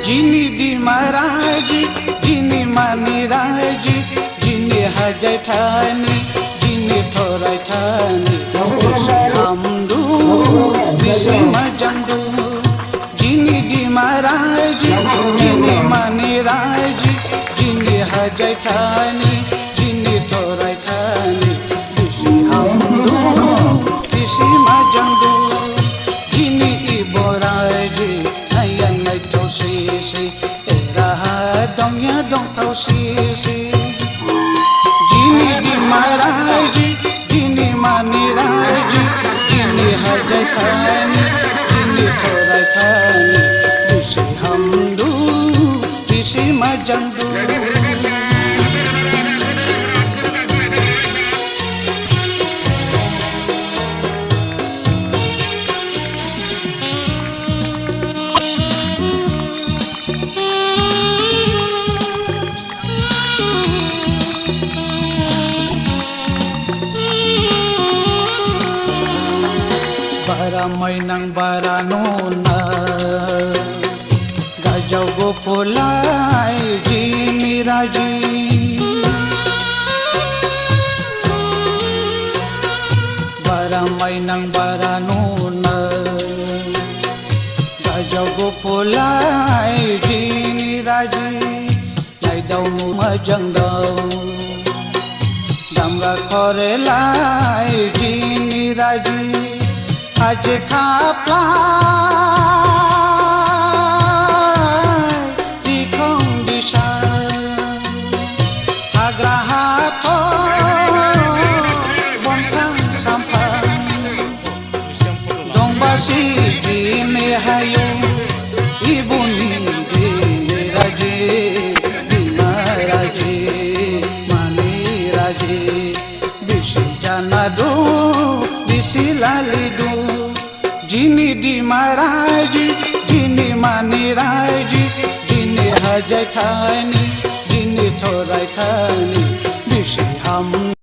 जिनी दी महाराज जिनी मानी राज जिनी हजय ठानी जिनी थोराय ठानी हमदू दिसे मजंदू जिनी दी महाराज जिनी मानी राज जिनी हजय ठानी जिनी थोराय ठानी हमदू दिसे मजंदू जिनी इबोराज Sisi, era dongnya dong tau sisi. Jini di maraji, jini mani raji, jini hajai thani, jini thorai thani. Disi hamdu, disi majandu. Bara mainang bara nona gajau go polai jini raji bara mainang bara nona gajau go polai jini raji nai dau nu majang dau damga khore lai jini raji आज खाप्लाई दिखों दिशा agrahato bongkang sampah dong basi dini hayu ibu nindi raji dimaraji mani raji bisi janadu bisi lalidu Jini di maraji, jini mani raji, jini hajai thani, jini thorai thani, bisi ham